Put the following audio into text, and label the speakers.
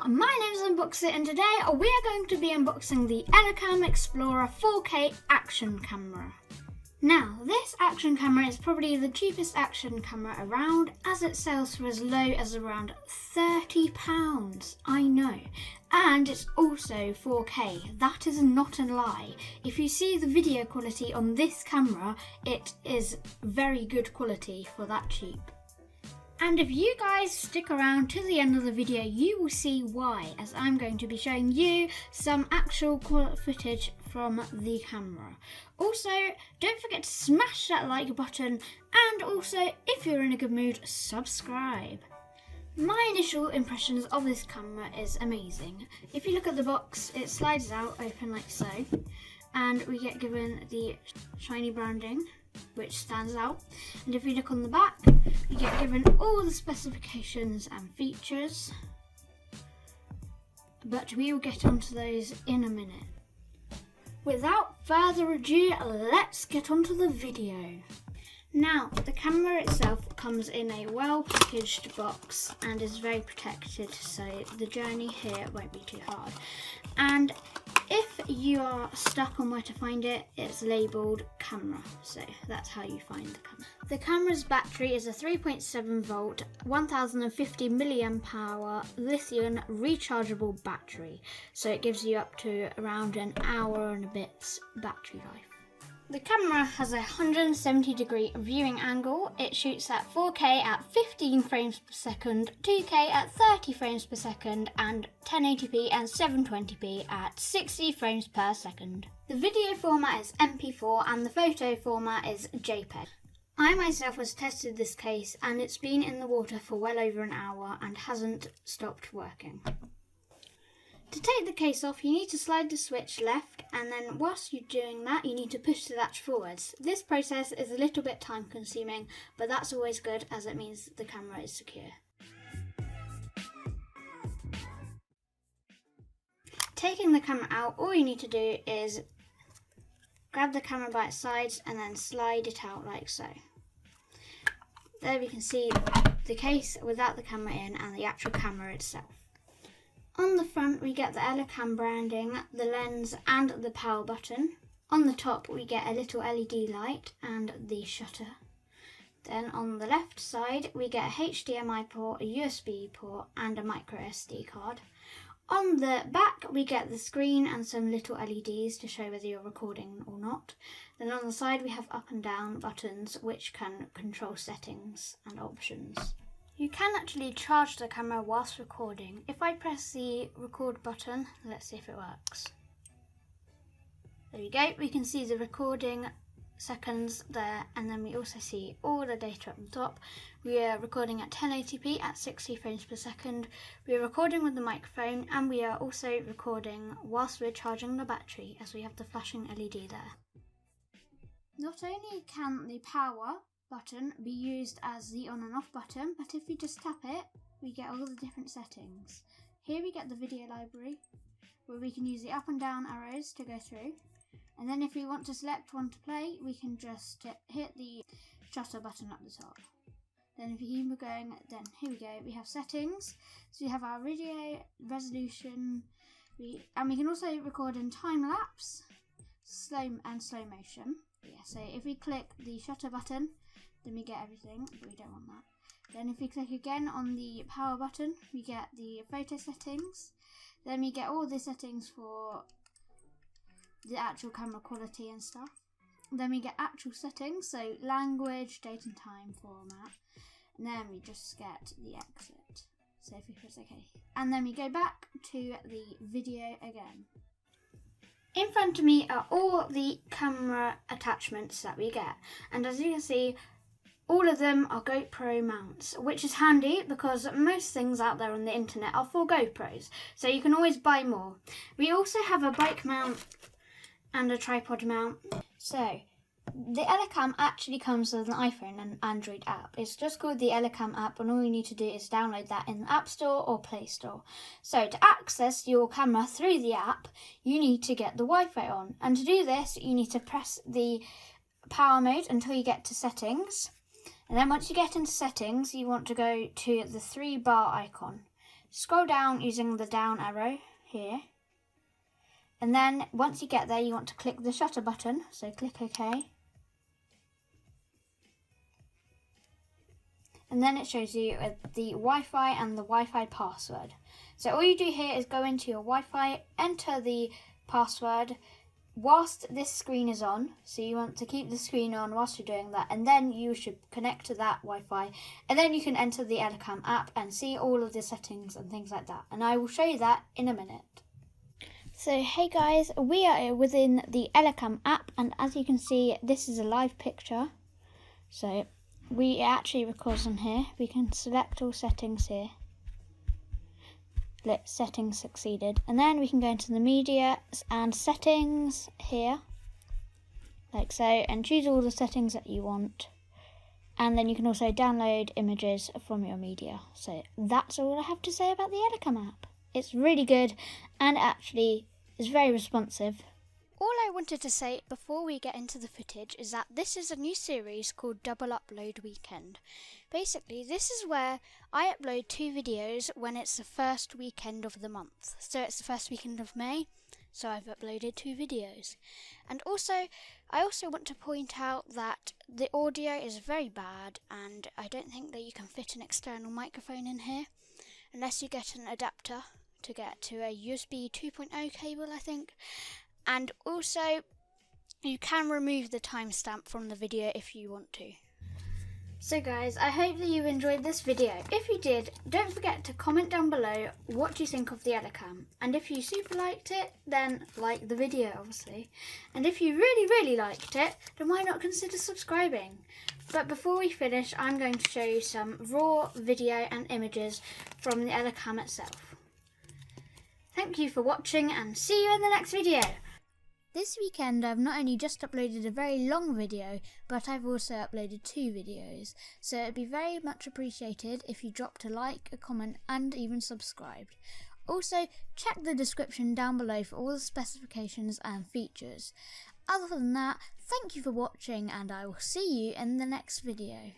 Speaker 1: my name is UnboxIt and today we are going to be unboxing the Elecam Explorer 4K action camera. Now, this action camera is probably the cheapest action camera around, as it sells for as low as around £30. I know. And it's also 4K. That is not a lie. If you see the video quality on this camera, it is very good quality for that cheap. And if you guys stick around to the end of the video, you will see why, as I'm going to be showing you some actual footage from the camera. Also, don't forget to smash that like button, and also, if you're in a good mood, subscribe. My initial impressions of this camera is amazing. If you look at the box, it slides out open like so, and we get given the shiny branding, which stands out. And if you look on the back, you get given all the specifications and features, but we will get onto those in a minute. Without further ado, let's get onto the video. Now, the camera itself comes in a well packaged box and is very protected, so the journey here won't be too hard. And if you are stuck on where to find it, it's labelled camera, so that's how you find the camera. The camera's battery is a 3.7 volt, 1050 milliamp hour lithium rechargeable battery, so it gives you up to around an hour and a bit's battery life. The camera has a 170-degree viewing angle. It shoots at 4K at 15 frames per second, 2K at 30 frames per second, and 1080p and 720p at 60 frames per second. The video format is MP4 and the photo format is JPEG. I myself has tested this case and it's been in the water for well over an hour and hasn't stopped working. To take the case off, you need to slide the switch left, and then whilst you're doing that, you need to push the latch forwards. This process is a little bit time consuming, but that's always good as it means the camera is secure. Taking the camera out, all you need to do is grab the camera by its sides and then slide it out like so. There we can see the case without the camera in and the actual camera itself. On the front we get the Elecam branding, the lens and the power button. On the top we get a little LED light and the shutter. Then on the left side we get a HDMI port, a USB port and a micro SD card. On the back we get the screen and some little LEDs to show whether you're recording or not. Then on the side we have up and down buttons which can control settings and options. You can actually charge the camera whilst recording. If I press the record button, let's see if it works. There we go, we can see the recording seconds there, and then we also see all the data up the top. We are recording at 1080p at 60 frames per second. We are recording with the microphone, and we are also recording whilst we're charging the battery, as we have the flashing LED there. Not only can the power button be used as the on and off button, but if we just tap it, we get all the different settings. Here we get the video library, where we can use the up and down arrows to go through, and then if we want to select one to play, we can just hit the shutter button at the top. Then if you keep going, then here we go, we have settings, so we have our video resolution, and we can also record in time lapse, slow motion. Yeah, so if we click the shutter button, then we get everything, but we don't want that. Then if we click again on the power button, we get the photo settings. Then we get all the settings for the actual camera quality and stuff. Then we get actual settings, so language, date and time, format. And then we just get the exit. So if we press OK. And then we go back to the video again. In front of me are all the camera attachments that we get. And as you can see, all of them are GoPro mounts, which is handy because most things out there on the internet are for GoPros, so you can always buy more. We also have a bike mount and a tripod mount. So the Elecam actually comes with an iPhone and Android app. It's just called the Elecam app, and all you need to do is download that in the App Store or Play Store. So to access your camera through the app, you need to get the Wi-Fi on, and to do this you need to press the power mode until you get to settings. And then once you get into settings, you want to go to the 3-bar icon. scroll down using the down arrow here. And then once you get there, you want to click the shutter button. So click OK. And then it shows you the Wi-Fi and the Wi-Fi password. So all you do here is go into your Wi-Fi, enter the password whilst this screen is on. So you want to keep the screen on whilst you're doing that, and then you should connect to that Wi-Fi, and then you can enter the Elecam app and see all of the settings and things like that. And I will show you that in a minute. So hey guys, we are within the Elecam app, and as you can see, this is a live picture. So it actually records on here. We can select all settings here. Settings succeeded, and then we can go into the media and settings here, like so, and choose all the settings that you want. And then you can also download images from your media. So that's all I have to say about the Elecam app. It's really good and actually is very responsive. All I wanted to say before we get into the footage is that this is a new series called Double Upload Weekend. Basically, this is where I upload 2 videos when it's the first weekend of the month. So it's the first weekend of May, so I've uploaded 2 videos. And also, I also want to point out that the audio is very bad, and I don't think that you can fit an external microphone in here, unless you get an adapter to get to a USB 2.0 cable, I think. And also, you can remove the timestamp from the video if you want to. So guys, I hope that you enjoyed this video. If you did, don't forget to comment down below what you think of the Elecam. And if you super liked it, then like the video obviously. And if you really liked it, then why not consider subscribing? But before we finish, I'm going to show you some raw video and images from the Elecam itself. Thank you for watching, and see you in the next video. This weekend I've not only just uploaded a very long video, but I've also uploaded 2 videos, so it'd be very much appreciated if you dropped a like, a comment and even subscribed. Also, check the description down below for all the specifications and features. Other than that, thank you for watching, and I will see you in the next video.